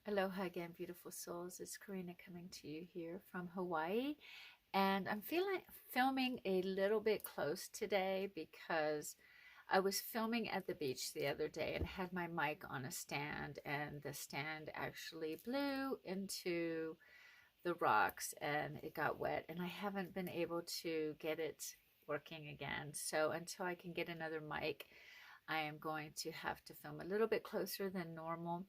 Aloha again, beautiful souls. It's Karina coming to you here from Hawaii. And I'm feeling filming a little bit close today because I was filming at the beach the other day and had my mic on a stand, and the stand actually blew into the rocks and it got wet, and I haven't been able to get it working again. So until I can get another mic, I am going to have to film a little bit closer than normal,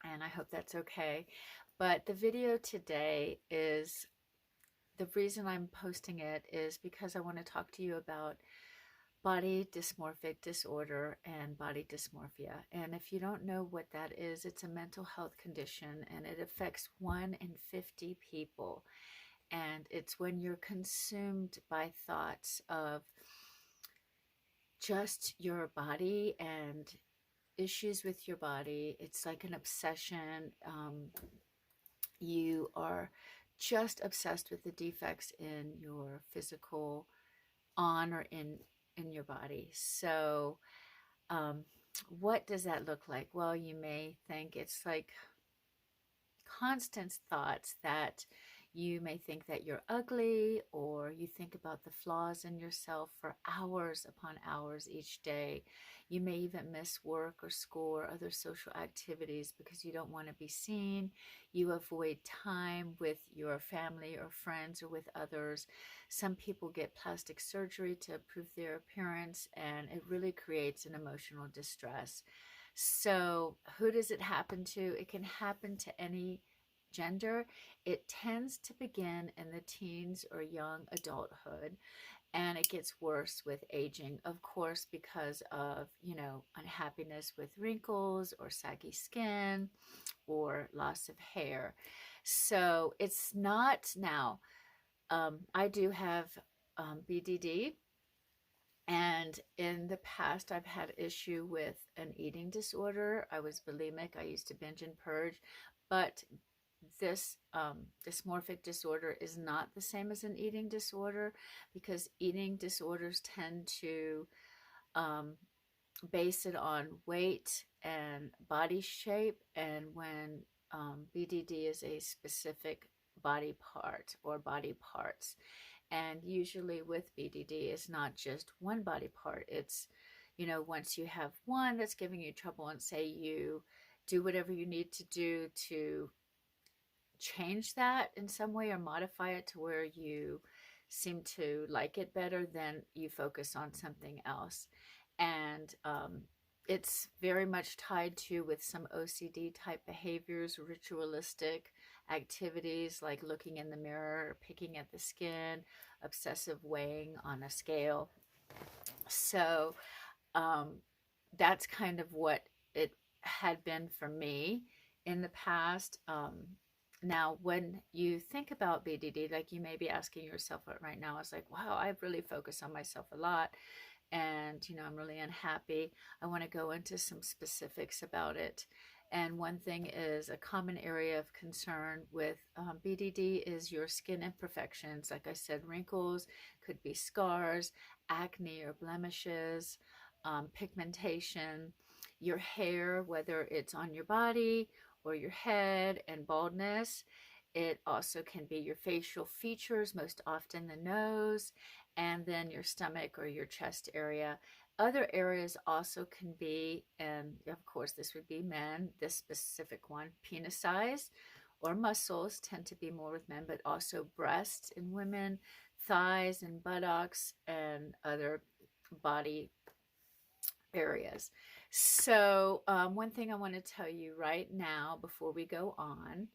and I hope that's okay. But the video today is, the reason I'm posting it is because I want to talk to you about body dysmorphic disorder and body dysmorphia. And if you don't know what that is, it's a mental health condition and it affects 1 in 50 people. And it's when you're consumed by thoughts of just your body and issues with your body. It's like an obsession. You are just obsessed with the defects in your physical, on or in your body. So what does that look like? Well, you may think it's like constant thoughts that you may think that you're ugly, or you think about the flaws in yourself for hours upon hours each day. You may even miss work or school or other social activities because you don't want to be seen. You avoid time with your family or friends or with others. Some people get plastic surgery to improve their appearance, and it really creates an emotional distress. So, who does it happen to? It can happen to any gender. It tends to begin in the teens or young adulthood, and it gets worse with aging, of course, because of, unhappiness with wrinkles or saggy skin or loss of hair. So it's not now. I do have BDD, and in the past, I've had issue with an eating disorder. I was bulimic. I used to binge and purge, but this dysmorphic disorder is not the same as an eating disorder, because eating disorders tend to base it on weight and body shape, and when BDD is a specific body part or body parts. And usually with BDD, it's not just one body part. It's, once you have one that's giving you trouble, and say you do whatever you need to do to change that in some way or modify it to where you seem to like it better, then you focus on something else. And it's very much tied to with some OCD type behaviors, ritualistic activities like looking in the mirror, picking at the skin, obsessive weighing on a scale. So that's kind of what it had been for me in the past. Now, when you think about BDD, like you may be asking yourself right now, it's like, wow, I really focus on myself a lot, and I'm really unhappy. I want to go into some specifics about it. And one thing is, a common area of concern with BDD is your skin imperfections. Like I said, wrinkles, could be scars, acne or blemishes, pigmentation, your hair, whether it's on your body or your head, and baldness. It also can be your facial features, most often the nose, and then your stomach or your chest area. Other areas also can be, and of course this would be men, this specific one, penis size or muscles tend to be more with men, but also breasts in women, thighs and buttocks, and other body areas. So one thing I want to tell you right now before we go on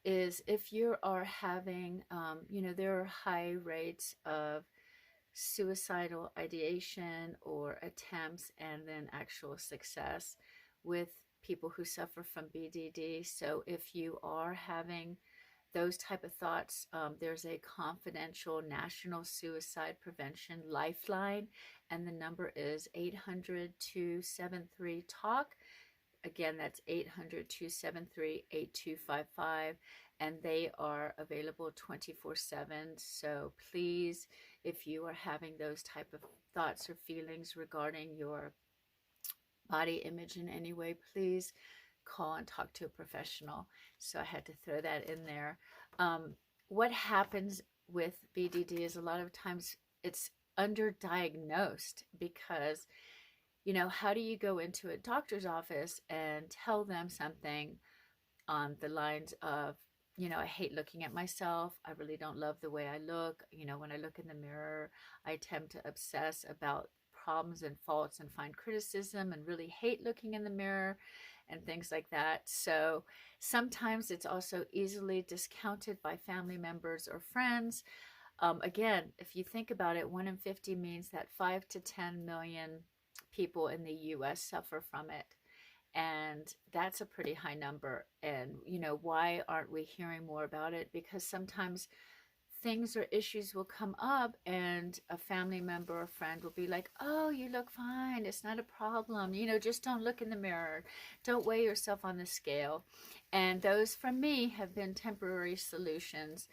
is, if you are having, there are high rates of suicidal ideation or attempts, and then actual success with people who suffer from BDD. So if you are having those type of thoughts, there's a confidential national suicide prevention lifeline, and the number is 800-273-TALK. Again, that's 800-273-8255, and they are available 24/7. So please, if you are having those type of thoughts or feelings regarding your body image in any way, please call and talk to a professional. So I had to throw that in there. What happens with BDD is a lot of times it's underdiagnosed because, you know, how do you go into a doctor's office and tell them something on the lines of, you know, I hate looking at myself. I really don't love the way I look. You know, when I look in the mirror, I tend to obsess about problems and faults and find criticism and really hate looking in the mirror and things like that. So sometimes it's also easily discounted by family members or friends. Again, if you think about it, 1 in 50 means that 5 to 10 million people in the US suffer from it. And that's a pretty high number. And, you know, why aren't we hearing more about it? Because sometimes things or issues will come up and a family member or friend will be like, oh, you look fine. It's not a problem. You know, just don't look in the mirror. Don't weigh yourself on the scale. And those, for me, have been temporary solutions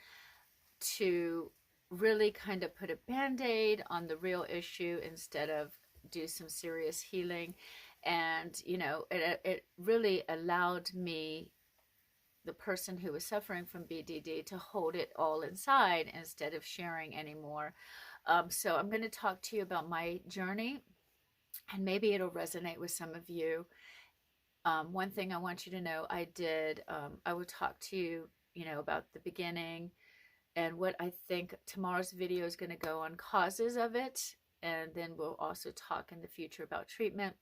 to really kind of put a band-aid on the real issue instead of do some serious healing. And, you know, it really allowed me, the person who was suffering from BDD, to hold it all inside instead of sharing anymore. So I'm going to talk to you about my journey, and maybe it'll resonate with some of you. One thing I want you to know, I will talk to you, you know, about the beginning and what I think tomorrow's video is going to go on causes of it. And then we'll also talk in the future about treatment.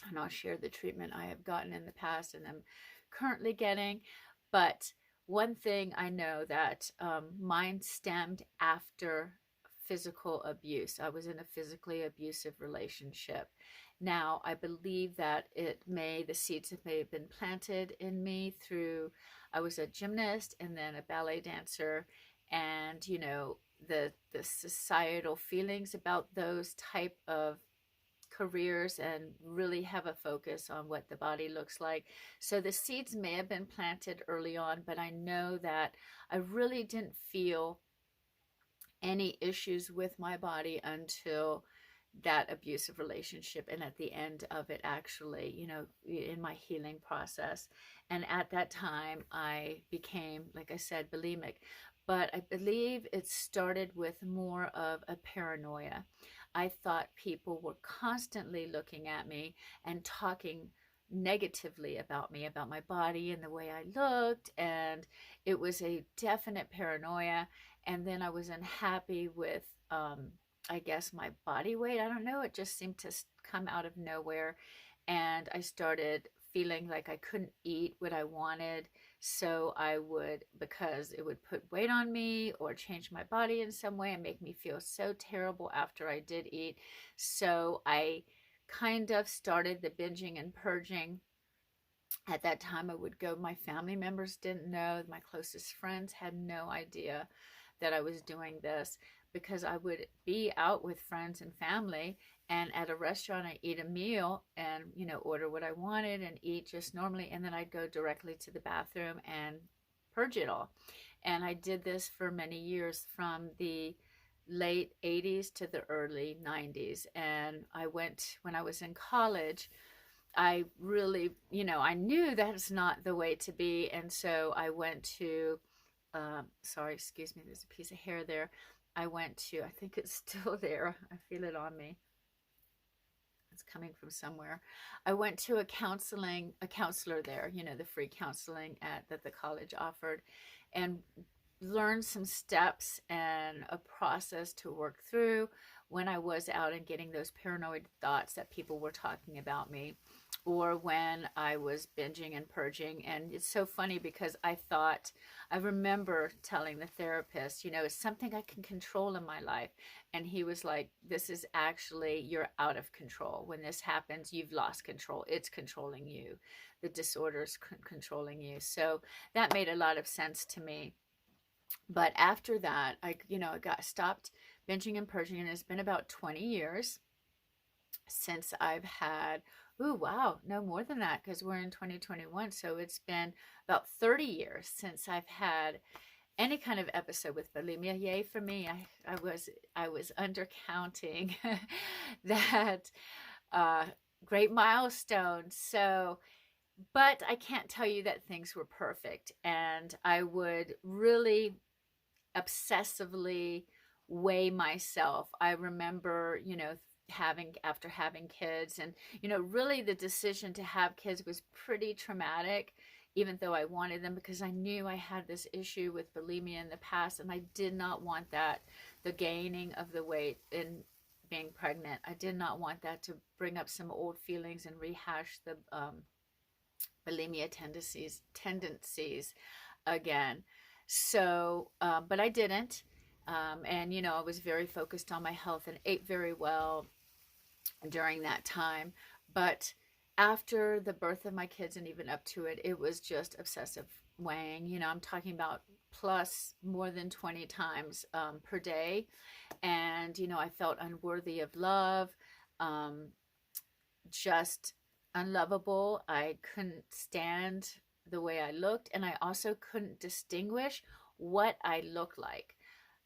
And I'll share the treatment I have gotten in the past and I'm currently getting. But one thing I know that mine stemmed after physical abuse. I was in a physically abusive relationship. Now, I believe that the seeds may have been planted in me through, I was a gymnast and then a ballet dancer, and, you know, the societal feelings about those type of careers and really have a focus on what the body looks like. So the seeds may have been planted early on, but I know that I really didn't feel any issues with my body until that abusive relationship, and at the end of it, actually, you know, in my healing process. And at that time I became, like I said, bulimic. But I believe it started with more of a paranoia. I thought people were constantly looking at me and talking negatively about me, about my body and the way I looked, and it was a definite paranoia. And then I was unhappy with I guess my body weight. I don't know, it just seemed to come out of nowhere, and I started feeling like I couldn't eat what I wanted. So I would, because it would put weight on me or change my body in some way and make me feel so terrible after I did eat. So I kind of started the binging and purging. At that time, I would go, my family members didn't know, my closest friends had no idea that I was doing this, because I would be out with friends and family, and at a restaurant I eat a meal and, you know, order what I wanted and eat just normally, and then I'd go directly to the bathroom and purge it all. And I did this for many years, from the late 80s to the early 90s. And when I was in college, I really, you know, I knew that's not the way to be. And so I went to, sorry, excuse me, there's a piece of hair there. I went to, I think it's still there. I feel it on me. It's coming from somewhere. I went to a counselor there, you know, the free counseling that the college offered, and learned some steps and a process to work through when I was out and getting those paranoid thoughts that people were talking about me, or when I was binging and purging. And it's so funny because I remember telling the therapist, you know, it's something I can control in my life. And he was like, this is actually, you're out of control. When this happens, you've lost control. It's controlling you. The disorder's controlling you. So that made a lot of sense to me. But after that, I got stopped binging and purging, and it's been about 20 years since I've had, ooh, wow, no, more than that, because we're in 2021. So it's been about 30 years since I've had any kind of episode with bulimia. Yay for me. I was undercounting that great milestone. So But I can't tell you that things were perfect. And I would really obsessively weigh myself. I remember, after having kids, and, really the decision to have kids was pretty traumatic, even though I wanted them, because I knew I had this issue with bulimia in the past, and I did not want that, the gaining of the weight in being pregnant. I did not want that to bring up some old feelings and rehash the bulimia tendencies again. So, but I didn't. And, I was very focused on my health and ate very well during that time. But after the birth of my kids and even up to it, it was just obsessive weighing. I'm talking about plus more than 20 times per day. And, I felt unworthy of love, um, just unlovable. I couldn't stand the way I looked, and I also couldn't distinguish what I looked like.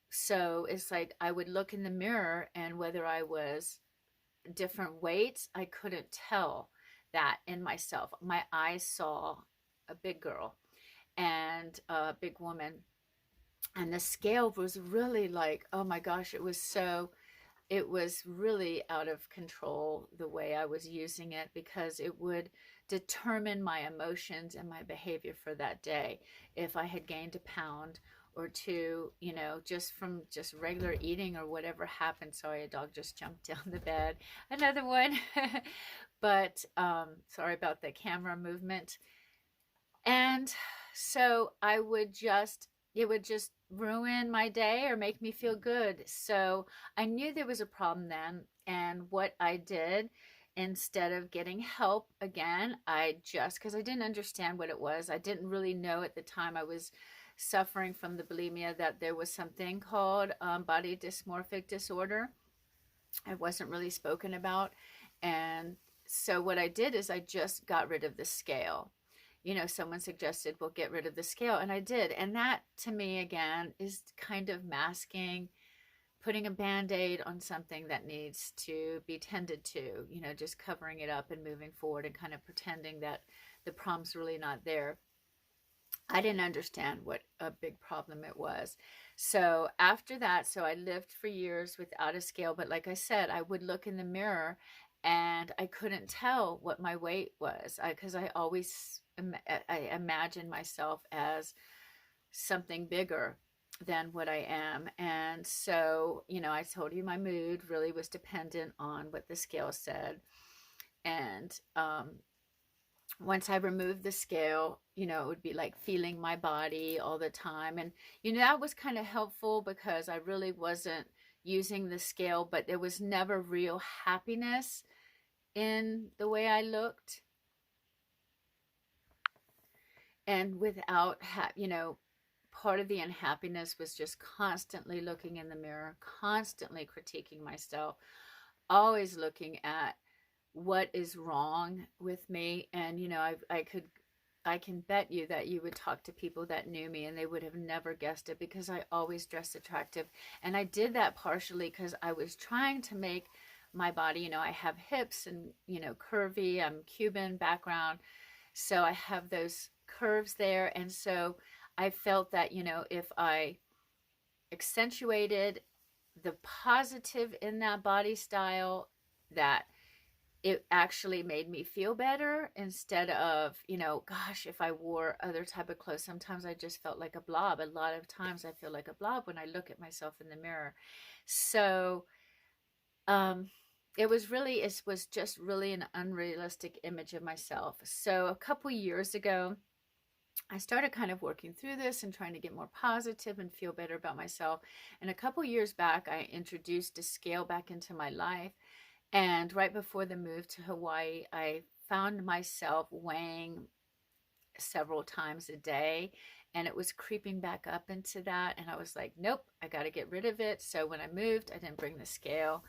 So it's like I would look in the mirror, and whether I was different weights, I couldn't tell that in myself. My eyes saw a big girl and a big woman, and the scale was really like, oh my gosh, it was really out of control the way I was using it, because it would determine my emotions and my behavior for that day. If I had gained a pound or two, just from just regular eating or whatever happened. Sorry, a dog just jumped down the bed. Another one. But sorry about the camera movement. And so it would just ruin my day or make me feel good. So I knew there was a problem then. And what I did, instead of getting help again, because I didn't understand what it was, I didn't really know at the time I was suffering from the bulimia that there was something called body dysmorphic disorder. It wasn't really spoken about. And so what I did is I just got rid of the scale. Someone suggested, well, get rid of the scale. And I did. And that, to me, again, is kind of masking, putting a Band-Aid on something that needs to be tended to, just covering it up and moving forward and kind of pretending that the problem's really not there. I didn't understand what a big problem it was. So after that, so I lived for years without a scale. But like I said, I would look in the mirror and I couldn't tell what my weight was, because I always I imagine myself as something bigger than what I am. And so, I told you my mood really was dependent on what the scale said. And once I removed the scale, it would be like feeling my body all the time. And, that was kind of helpful, because I really wasn't using the scale, but there was never real happiness in the way I looked. And without, part of the unhappiness was just constantly looking in the mirror, constantly critiquing myself, always looking at what is wrong with me. And, I can bet you that you would talk to people that knew me and they would have never guessed it, because I always dressed attractive. And I did that partially because I was trying to make my body, I have hips and, curvy, I'm Cuban background. So I have those curves there. And so I felt that, if I accentuated the positive in that body style, that it actually made me feel better, instead of, gosh, if I wore other type of clothes, sometimes I just felt like a blob. A lot of times I feel like a blob when I look at myself in the mirror. So it was just really an unrealistic image of myself. So a couple years ago, I started kind of working through this and trying to get more positive and feel better about myself. And a couple years back, I introduced a scale back into my life. And right before the move to Hawaii, I found myself weighing several times a day, and it was creeping back up into that. And I was like, nope, I got to get rid of it. So when I moved, I didn't bring the scale.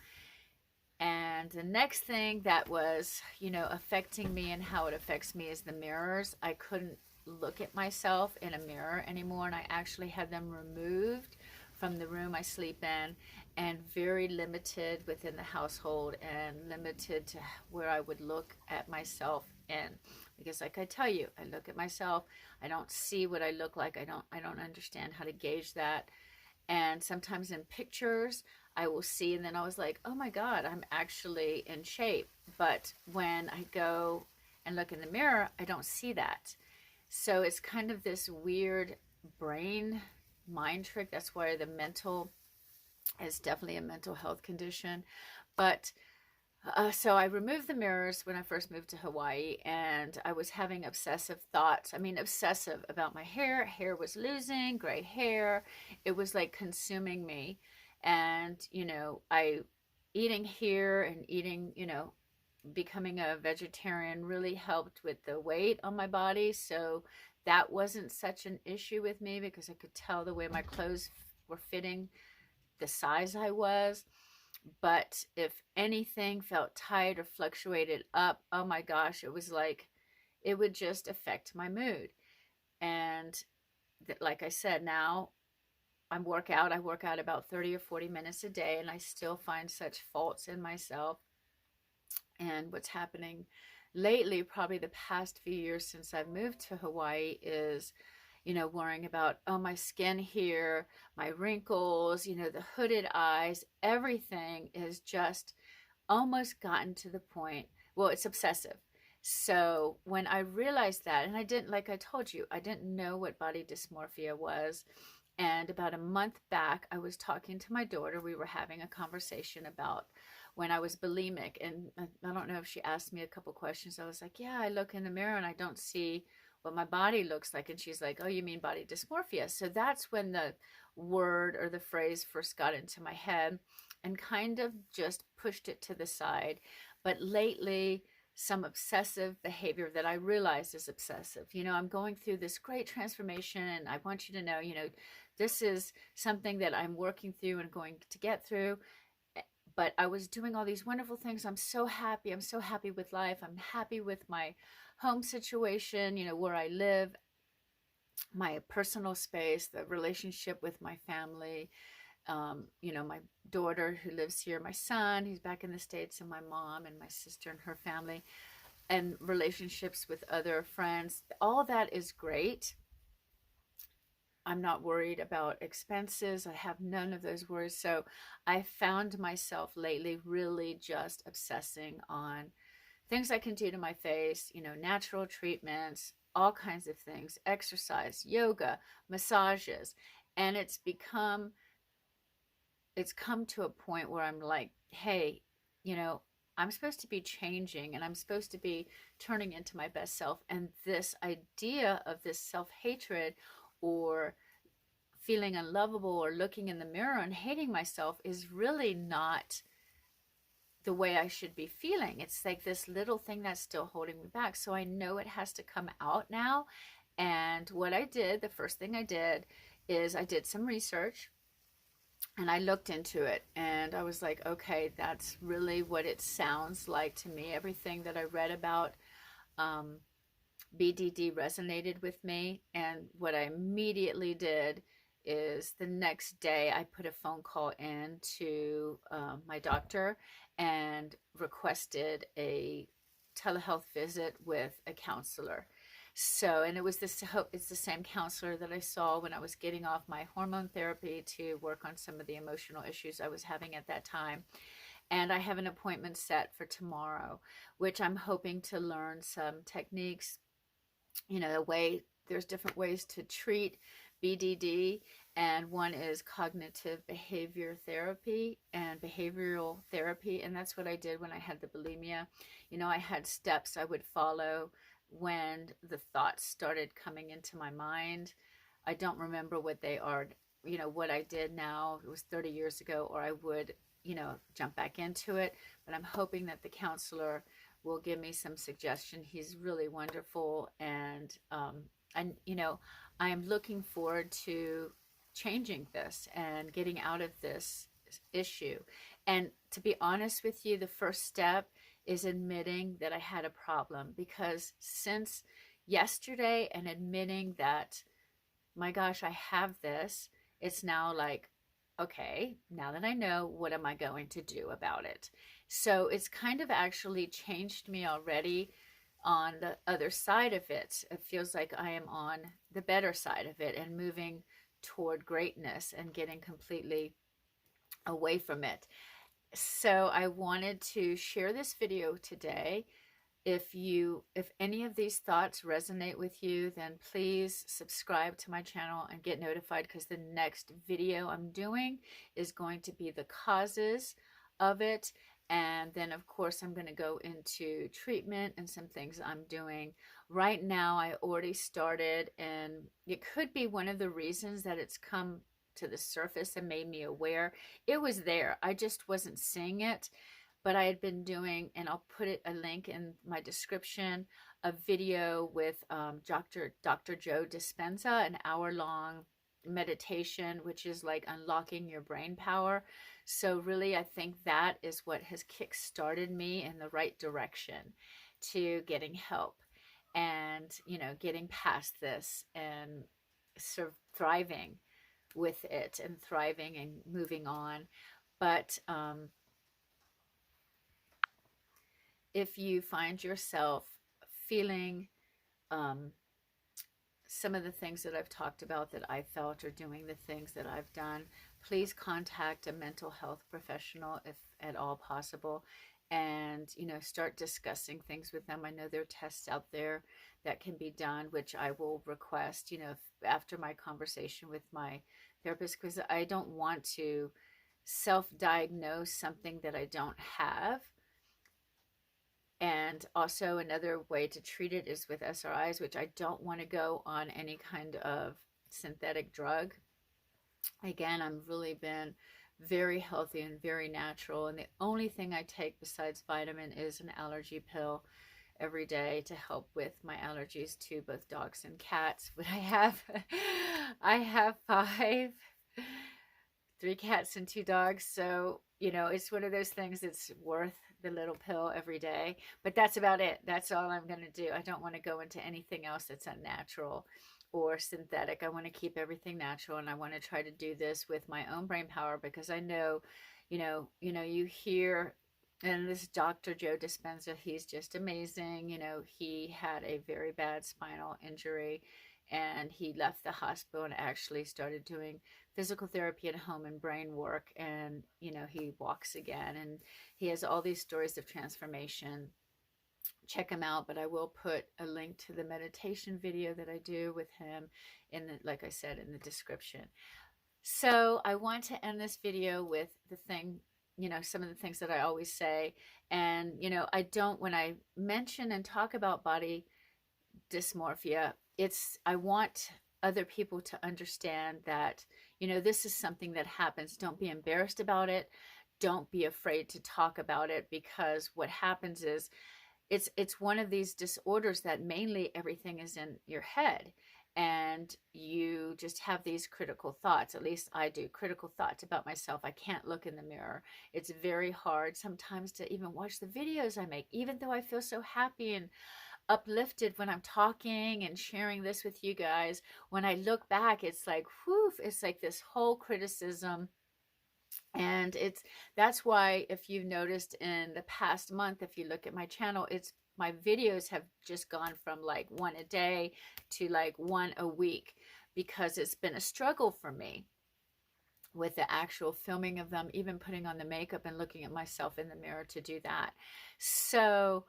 And the next thing that was, affecting me and how it affects me is the mirrors. I couldn't look at myself in a mirror anymore, and I actually had them removed from the room I sleep in, and very limited within the household, and limited to where I would look at myself in. because like I tell you, I look at myself, I don't see what I look like. I don't understand how to gauge that. And sometimes in pictures I will see, and then I was like, oh my god, I'm actually in shape. But when I go and look in the mirror, I don't see that. So it's kind of this weird brain mind trick. That's why the mental is definitely a mental health condition. But so I removed the mirrors when I first moved to Hawaii, and I was having obsessive thoughts. I mean, obsessive about my hair. Hair was losing, gray hair. It was like consuming me. And, I eating here and eating, becoming a vegetarian really helped with the weight on my body. So that wasn't such an issue with me because I could tell the way my clothes were fitting the size I was. But if anything felt tight or fluctuated up, oh my gosh, it was like it would just affect my mood. And like I said, now I work out about 30 or 40 minutes a day, and I still find such faults in myself. And what's happening lately, probably the past few years since I've moved to Hawaii, is worrying about, oh, my skin here, my wrinkles, the hooded eyes, everything is just almost gotten to the point, well, it's obsessive. So when I realized that, and I didn't, like I told you, I didn't know what body dysmorphia was. And about a month back, I was talking to my daughter. We were having a conversation about when I was bulimic. And I don't know if she asked me a couple questions. I was like, yeah, I look in the mirror and I don't see what my body looks like. And she's like, oh, you mean body dysmorphia? So that's when the word or the phrase first got into my head, and kind of just pushed it to the side. But lately, some obsessive behavior that I realize is obsessive. I'm going through this great transformation, and I want you to know, this is something that I'm working through and going to get through. But I was doing all these wonderful things. I'm so happy. I'm so happy with life. I'm happy with my home situation, where I live, my personal space, the relationship with my family, my daughter who lives here, my son, he's back in the States, and my mom and my sister and her family, and relationships with other friends. All that is great. I'm not worried about expenses. I have none of those worries. So I found myself lately really just obsessing on things I can do to my face, natural treatments, all kinds of things, exercise, yoga, massages. And it's come to a point where I'm like, hey, I'm supposed to be changing, and I'm supposed to be turning into my best self. And this idea of this self-hatred, or feeling unlovable, or looking in the mirror and hating myself, is really not the way I should be feeling. It's like this little thing that's still holding me back. So I know it has to come out now. And what I did, the first thing I did is I did some research, and I looked into it, and I was like, okay, that's really what it sounds like to me. Everything that I read about BDD resonated with me. And what I immediately did is the next day I put a phone call in to my doctor and requested a telehealth visit with a counselor. So, and it's the same counselor that I saw when I was getting off my hormone therapy to work on some of the emotional issues I was having at that time. And I have an appointment set for tomorrow, which I'm hoping to learn some techniques, there's different ways to treat BDD, and one is cognitive behavior therapy and behavioral therapy. And that's what I did when I had the bulimia. I had steps I would follow when the thoughts started coming into my mind. I don't remember what they are, what I did now. It was 30 years ago, or I would, jump back into it. But I'm hoping that the counselor will give me some suggestion. He's really wonderful. And I am looking forward to changing this and getting out of this issue. And to be honest with you, the first step is admitting that I had a problem, because since yesterday and admitting that, my gosh, I have this, it's now like, okay, now that I know, what am I going to do about it? So it's kind of actually changed me already on the other side of it. It feels like I am on the better side of it and moving toward greatness and getting completely away from it. So I wanted to share this video today. If any of these thoughts resonate with you, then please subscribe to my channel and get notified, because the next video I'm doing is going to be the causes of it. And then of course I'm going to go into treatment and some things I'm doing right now. I already started, and it could be one of the reasons that it's come to the surface and made me aware. It was there, I just wasn't seeing it. But I had been doing, and I'll put a link in my description, a video with Dr. Joe Dispenza, an hour-long meditation, which is like unlocking your brain power. So really, I think that is what has kick-started me in the right direction to getting help and, you know, getting past this and thriving with it and thriving and moving on. But if you find yourself feeling some of the things that I've talked about that I felt, or doing the things that I've done, please contact a mental health professional if at all possible, and, you know, start discussing things with them. I know there are tests out there that can be done, which I will request, you know, after my conversation with my therapist, because I don't want to self-diagnose something that I don't have. And also another way to treat it is with SRIs, which I don't want to go on any kind of synthetic drug. Again, I've really been very healthy and very natural. And the only thing I take besides vitamin is an allergy pill every day to help with my allergies to both dogs and cats. But I have 3 cats and 2 dogs. So, you know, it's one of those things that's worth the little pill every day. But that's about it. That's all I'm going to do. I don't want to go into anything else that's unnatural or synthetic. I want to keep everything natural, and I want to try to do this with my own brain power, because I know, you hear, and this Dr. Joe Dispenza, he's just amazing. You know, he had a very bad spinal injury, and he left the hospital and actually started doing physical therapy at home and brain work. And, you know, he walks again, and he has all these stories of transformation. Check him out. But I will put a link to the meditation video that I do with him in the, like I said, in the description. So I want to end this video with the thing, you know, some of the things that I always say. And, you know, when I mention and talk about body dysmorphia, I want other people to understand that, you know, this is something that happens. Don't be embarrassed about it. Don't be afraid to talk about it, because what happens is it's one of these disorders that mainly everything is in your head, and you just have these critical thoughts. At least I do, critical thoughts about myself. I can't look in the mirror. It's very hard sometimes to even watch the videos I make, even though I feel so happy and uplifted when I'm talking and sharing this with you guys. When I look back, it's like, whew, it's like this whole criticism. And that's why, if you've noticed in the past month, if you look at my channel, my videos have just gone from like 1 a day to like 1 a week, because it's been a struggle for me with the actual filming of them, even putting on the makeup and looking at myself in the mirror to do that. So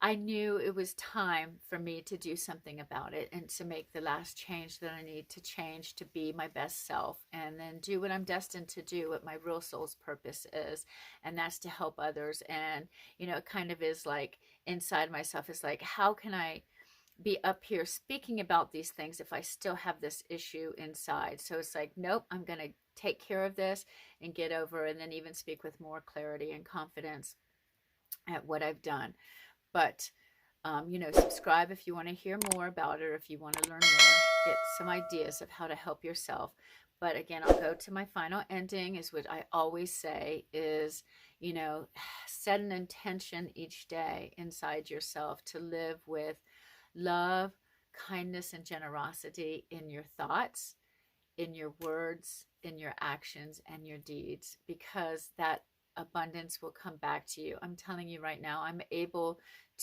I knew it was time for me to do something about it, and to make the last change that I need to change to be my best self, and then do what I'm destined to do, what my real soul's purpose is, and that's to help others. And, you know, it kind of is like inside myself, it's like, how can I be up here speaking about these things if I still have this issue inside? So it's like, nope, I'm going to take care of this and get over, and then even speak with more clarity and confidence at what I've done. But, you know, subscribe if you want to hear more about it, or if you want to learn more, get some ideas of how to help yourself. But again, I'll go to my final ending, is what I always say is, you know, set an intention each day inside yourself to live with love, kindness, and generosity in your thoughts, in your words, in your actions, and your deeds, because that abundance will come back to you. I'm telling you right now, I'm able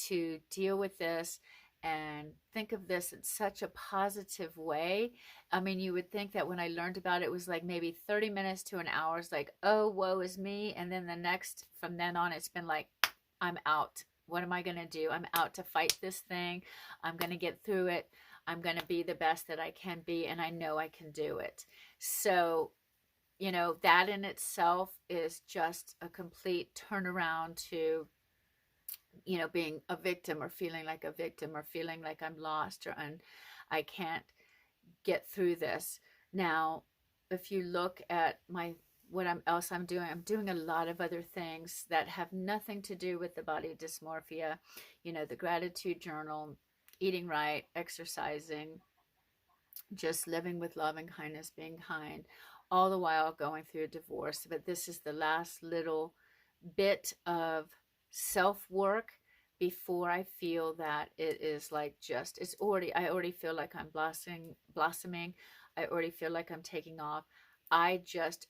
to deal with this and think of this in such a positive way. I mean, you would think that when I learned about it, it was like maybe 30 minutes to an hour. It's like, oh, woe is me. And then the next, from then on, it's been like, I'm out. What am I going to do? I'm out to fight this thing. I'm going to get through it. I'm going to be the best that I can be. And I know I can do it. So, you know, that in itself is just a complete turnaround to, you know, being a victim or feeling like a victim or feeling like I'm lost or I can't get through this. Now, if you look at I'm doing a lot of other things that have nothing to do with the body dysmorphia, you know, the gratitude journal, eating right, exercising, just living with love and kindness, being kind, all the while going through a divorce. But this is the last little bit of self work before I feel that it is like just, I already feel like I'm blossoming. I already feel like I'm taking off.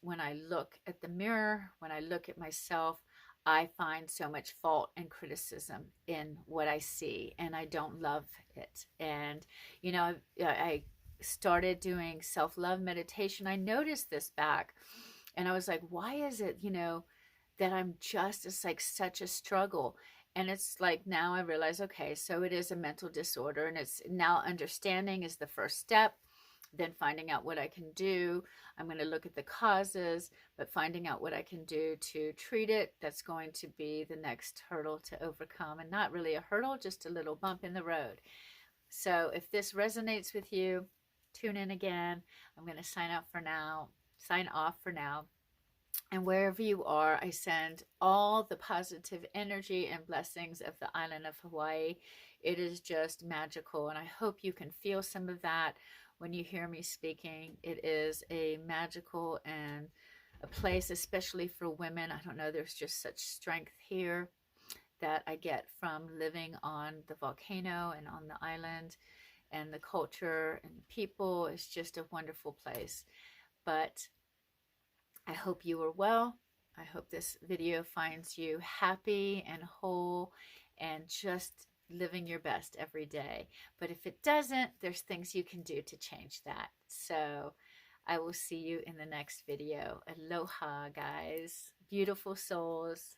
When I look at the mirror, when I look at myself, I find so much fault and criticism in what I see, and I don't love it. And, you know, I started doing self-love meditation. I noticed this back, and I was like, why is it, you know, that it's like such a struggle. And it's like, now I realize, okay, so it is a mental disorder, and it's now understanding is the first step, then finding out what I can do. I'm going to look at the causes, but finding out what I can do to treat it, that's going to be the next hurdle to overcome. And not really a hurdle, just a little bump in the road. So if this resonates with you, tune in again. I'm going to sign off for now. And wherever you are, I send all the positive energy and blessings of the island of Hawaii. It is just magical, and I hope you can feel some of that when you hear me speaking. It is a magical and a place, especially for women. I don't know, there's just such strength here that I get from living on the volcano and on the island, and the culture and the people. It's just a wonderful place. But I hope you are well. I hope this video finds you happy and whole and just living your best every day. But if it doesn't, there's things you can do to change that. So I will see you in the next video. Aloha, guys. Beautiful souls.